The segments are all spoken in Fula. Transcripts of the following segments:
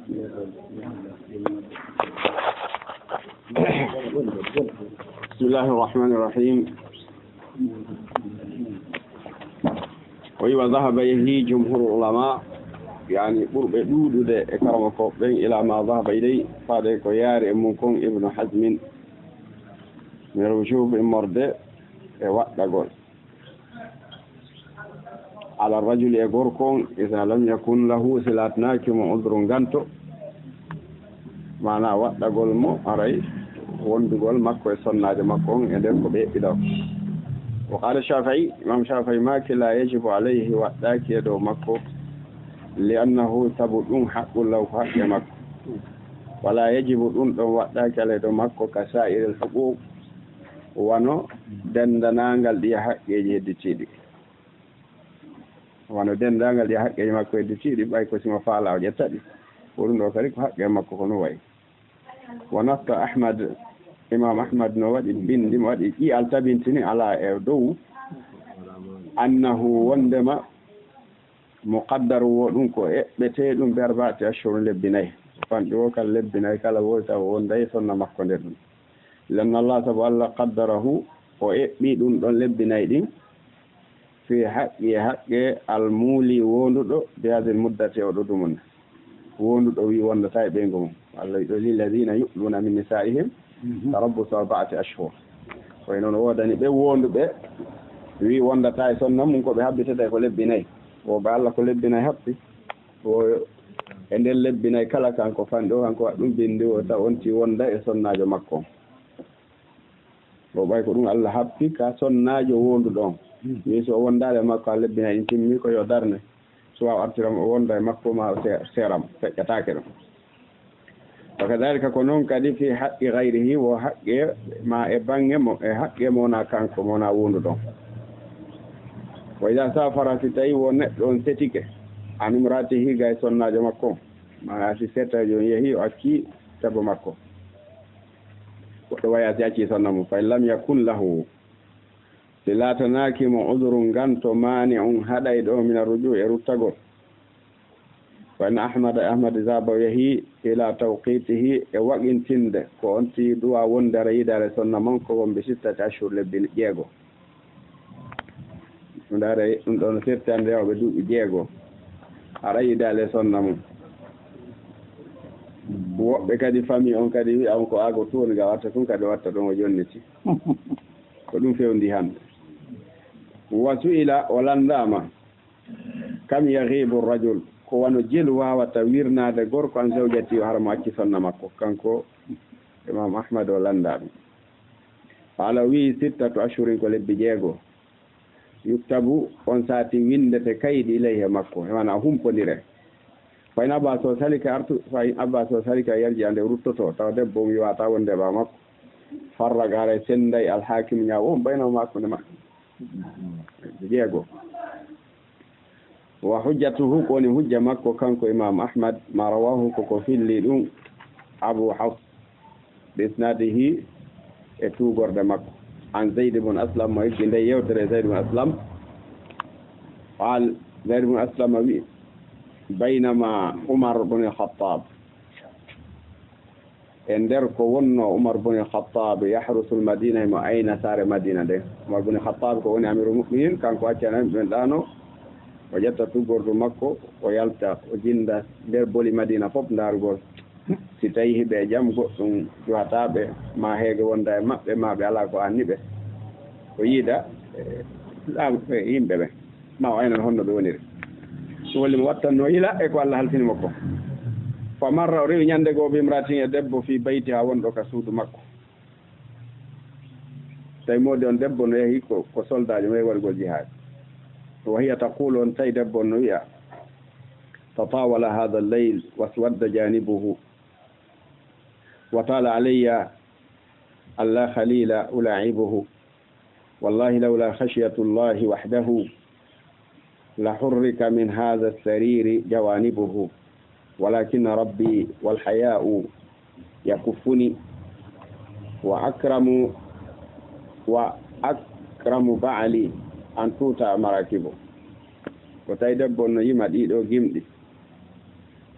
بسم الله الرحمن الرحيم. وذهب إليه جمهور العلماء يعني قرب دود إكرامكم إلى ما ذهب إليه صادق ياري منكم ابن حزم من الوجوب المرضى وقت قول على الرجل يقولكم إذا لم يكن له سلاتناكم عذر غانتو معنى وقت قول مو أرأي وندقول مكو يصنع مكو يدركو بيئدو. وقال الشافعي إمام شافعي ماك لا يجب عليه وقتاك يدو مكو لأنه تبدون حق لو حق مكو ولا يجب أن وقتاك يدو مكو كسائر الحقوق wano dendanangal ɗi haqqeji hedditiɗi wano dendangal ɗi haqqeji makko hedditiɗi ɓay ko sima faala o ƴettaɗi ko ɗum ɗo kadi ko haqqe makko kono wayi wa nafta ahmad imam ahmad no waɗi bindi mo waɗi ƴi'al tabintini ala e dow annahu wondema muqaddar wo ɗum ko eɓɓete ɗum berbate ashhur lebbi nayyi fanɗi o kala lebbi nayyi kala wowi taw wondayi sonna makko nder ɗum لأن الله تعالى قدره وإبي دون لبناي دين في حق المولي وندو بهذه المدة ودومن وندو وي وند تاي بينهم الذين يؤلون من نسائهم تربص 4 أشهر وإن وداني بي وندو بي وي وند تاي سنن من ko be habbitata ko lebbinay o ba Allah ko lebbinay habbi o enden lebbinay kala kanko fando kanko wadum bindi o ta onti wonda e sonnajo makko o ɓay ko ɗum Allah habbi ka sonnaajo wondu ɗon mi so wondade makko a lebbina in timmi ko yo darne so waw artiram o wonda e makko ma seram feƴƴatake ɗum wa kadalika ko noon kadi fi haqqi gayrihi wo haqqe ma e bange mo e haqqe mona kanko mona wondu ɗon wa ida safara si tawi wo neɗɗo on setike an imratihi gay sonnaajo makko ma si setajo yeehi o acci tabo makko goɗɗo wayati acci sonnamo fa lam yakun lahu si latanakimo udrun ganto mani on haɗay ɗo min arruju e ruttagol fa in ahmad zaba yeehi ila tawqitihi e waƙintinde ko onti duwa wondere yidare sonna mon ko wonɓe 6 ashhur lebbi jeego ndare ɗum ɗon firtande rewɓe duuɓi jeego aɗa yidale sonna mum woɓɓe kadi famille on kadi wi'am ko ago toon ga watta tun kadi watta ɗon o jonniti ko ɗum fewndi hande wa su'ila o landama kam yahibu rajul ko wano jelu wawata wirnade gorko an zawjati o harmo acci sonna makko kanko imam ahmad o landaɓe ala wi 6 ashhurin ko lebbi jeego yuktabu on sati windete kaydi ilayhe makko wana humpodire fay na ba so salika artu fay abba so salika yarji ande ruttoto taw debbo mi wata wonde ba makko farra gare senday al hakim nyaawo bayno makko ne makko jeego wa hujjatuhu ko ni hujja makko kanko imam ahmad ma rawahu ko filli dum abu hafs bisnadihi e tugorde makko an zaid ibn aslam ma yidi ndey yewtere zaid ibn aslam qal zaid ibn aslam wi بينما عمر بن الخطاب اندركو ونو عمر بن الخطاب يحرس المدينة ما أين سار مدينة ده عمر بن الخطاب كون أمير المؤمنين كان كواتشان من دانو وجدت تقول مكة ويلتا وجندا در بولي مدينة فوق دارغول سيتايه بجام قصون جواتابه ما هيك وندا ما بيلا كو أنيبه ويدا لا يمبه ما أين الهند بونير woli mo wattanno ila e ko Allah haltini makko fa marra o rewi nyande go bimratin e debbo fi bayti ha wonɗo ka suudu makko tay modi on debbo no yehi ko soldajo may wargol jihad wa hiya taqulu on tay debbo no wi'a tatawala hadha al-layl waswadda janibuhu wa tala alayya alla khalila ula'ibuhu wallahi lawla khashyatu allahi wahdahu لحرك من هذا السرير جوانبه ولكن ربي والحياء يكفني وأكرم بعلي أن توتى مراكبه وتيدب أنه يمد إيدو جمدي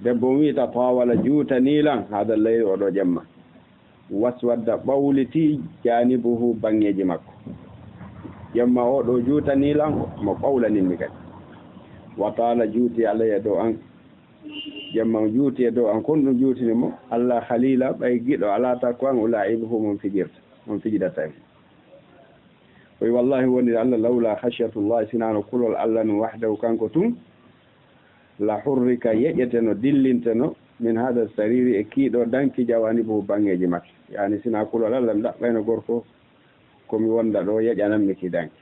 debbo wiita tawala juuta nilan hada leyli oɗo jemma waswadda ɓawliti janibuhu bangeji makko jemma oɗo juuta nilan mo ɓawlaninmi kadi wa taala juuti alayya dow an jemma juuti e dow an kon ɗum juutini mo allah halila ɓay giɗo ala takko an ulaibuhu mon fijirta mon fijidata en oy wallahi woni allah lawla khashyatullah sinano kulol allah no wahdahu kanko tun la hurrika yeƴeteno dillinteno min hada sariri e kiiɗo danki jawani bo bangeji makko yani sina kulol allah mi ɗaɓɓayno gorko komi wonda ɗo yeƴananmi ki danki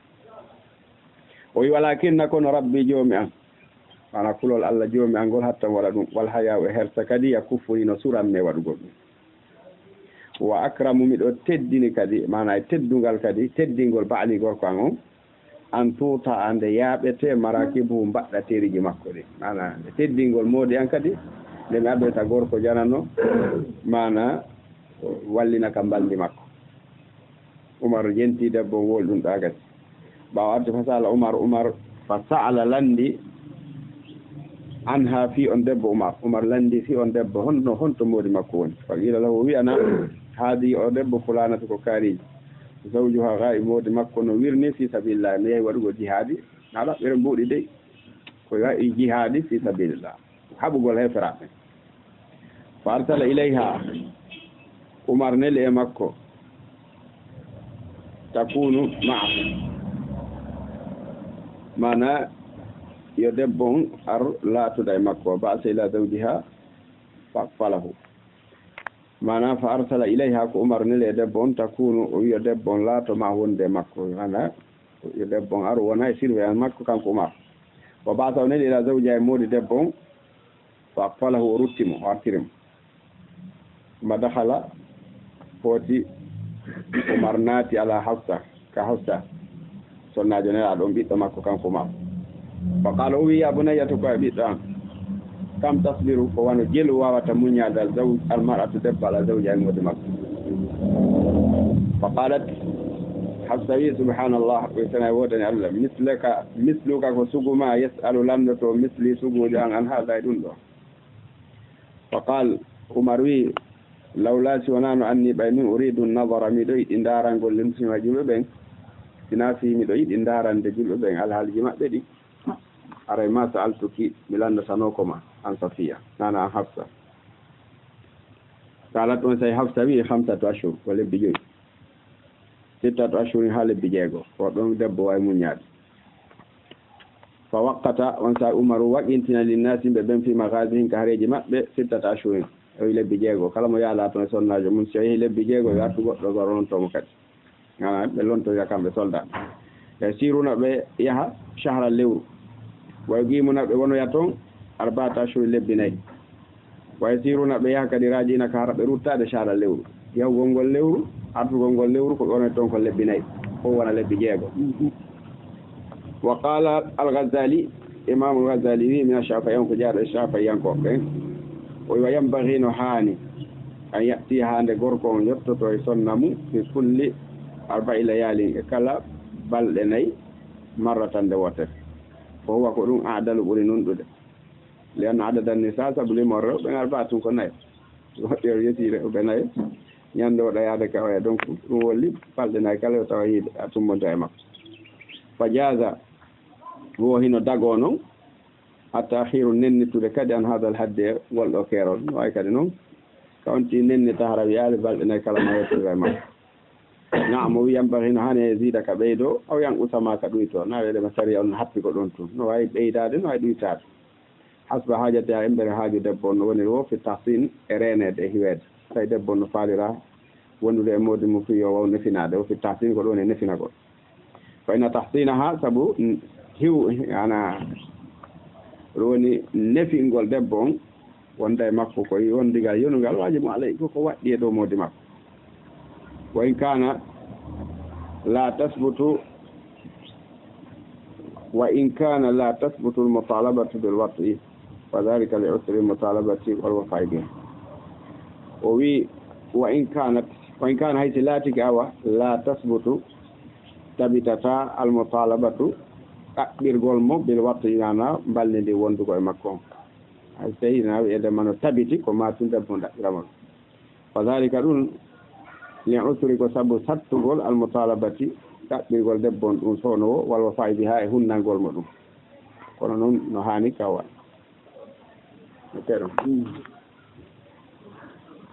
o wi walakinna kono rabbi joomi an ana kulol allah joomi an ngol hattan waɗa ɗum wal hayaw e hersa kadi ya kuffuni no suranme waɗugol ɗum wa akramu miɗo teddini kadi mana e teddungal kadi teddingol baali gorko an on an tuuta ande yaaɓete marakibu mbaɗɗa teriji makko ɗi mana e teddingol moodi an kadi nde mi abbeta gorko janano mana wallina ka mbaldi makko Umar jenti debbo wol ɗum ɗa kadi ɓawa arde fa sala Umar fa sa'ala landi anha fi on debbo Umar landi fi on debbo honto moodi makko woni fa qila lahu wi'ana haadi o debbo fulanata ko kaariji zawjuha ga'i moodi makko no wirni fi sabilillah mi yehi waɗugo jihaadi na ɗaɓɓere mbuuɗi dey ko waɗi jihaadi fi sabilillah haɓugol heferaɓe fa arsala ilayha Umar neli e makko takunu ma'ahu mana yo debbo on ar laatuda e makko ba'sa ila zawjiha falahu mana fa arsala ilayha ko Umar neli e debbo on takunu o wiyo debbo on laato ma wonde makko mana yo debbo on ar wona e surveillance makko kanko Umar o ba'sa o neli ila zawjiha e moodi debbo on fa falahu o ruttimo o artirimo ma dakhala foti Umar naati ala Hafsa ka Hafsa sonnajo nela ɗon ɓiɗɗo makko kanko Umar fa qala o wi ya bunayya to ko e ɓiɗɗo an kam tasbiru ko wano jelu wawata muñadal almar'atu debbo ala zawji ay ngode makko fa qalat Hafsa wi subhanallah ko tana wodani Allah misluka ko suguma yas'alu lamdoto misli suguji an haada e ɗum ɗo fa qal Umar wi lawla si wonano anni ɓay min uridu nadara miɗo yiɗi darangol limsima julɓe ɓen sina fi miɗo yiɗi darande julɓe ɓen alhaaliji maɓɓe ɗi aray ma sa'altuki mi landatanoko ma an Safiya nana an Hafsa kalat on say Hafsa wi 5 ashhur ko lebbi joyi 6 ashhur ha lebbi jeego ko ɗon debbo way muñaade fa waqqata on sa Umaru waqintina linnasi ɓe ɓen fi magasin ka hareji maɓɓe 6 ashhur o wi lebbi jeego kala mo yaala toon e sonnajo mum so yehi lebbi jeego yo artu goɗɗo gorontomo kadi ana ɓe lontoya kamɓe soldat e siruna ɓe yaha sahra lewru way gimuna ɓe wonoya toon 4 ashhur lebbi 4 way siruna ɓe yaha kadi rajina ka hara ɓe ruttade sahra lewru yahugol ngol lewru artugol ngol lewru ko wonata toon ko lebbi 4 fof wona lebbi jeego wa qala al-Ghazali imam al-Ghazali wi min Shafi'i ko jaaɗo e Shafi'iyankoɓe o wi yambaghi no haani an yatti hande gorko on yettoto e sonna mum fi kulli 4 layalin e kala balɗe 4 marratan nde wotere ko huwa ko ɗum aadalu ɓuri nunɗude lianna adadan ni sa sabu limor rewɓe ngal ba tun ko 4 woɗɗo yeti rewɓe 4 ñande o ɗayade ka oya donc ɗum wolli balɗe 4 kala o tawa yiide a tummonta e makko fa jaza wo hino dago noon hatta hiru nennitude kadi an hadal hadde ngol ɗo keerol no way kadi noon kawnti nennita hara wiyaade balɗe 4 kala ma yettude e makko naam o wi yambahino hane zida ka ɓeydo aw yan usama ka ɗuyto na weɗema sariya on happi ko ɗon tun no wawi ɓeydade no wawi ɗuytade hasba haajate ha embere haaju debbo no woni wo fi tahsin e renede e hiwede tawi debbo no faalira wondude e modi mum fi yo waw nefinade o fi tahsin ko ɗon e nefina ko fa inna tahsina ha saabu hiw ana woni nefingol debbo on wonda e makko koye wondigal yonugal wajibu alay koko waɗɗi e dow modi makko wa in kana la tasbutu al-mutalabatu bil wat'i fa dhalika li usri al-mutalabati wal wafa'i bihi o wi wa in kana hayti latiki awa la tasbutu tabitata al-mutalabatu ɗaɓɓirgol mo bil wat'i nana mballidi wondugo e makko hay so tawi na wi'edema no tabiti ko matun debbo daɓɓirama ɗum fa dalika ɗum li usri ko sabu sattugol almutalabati ɗaɓɓirgol debbo on ɗum sownowo walla fayidi ha e hunnangol mo ɗum kono noon no hani kawal no teɗon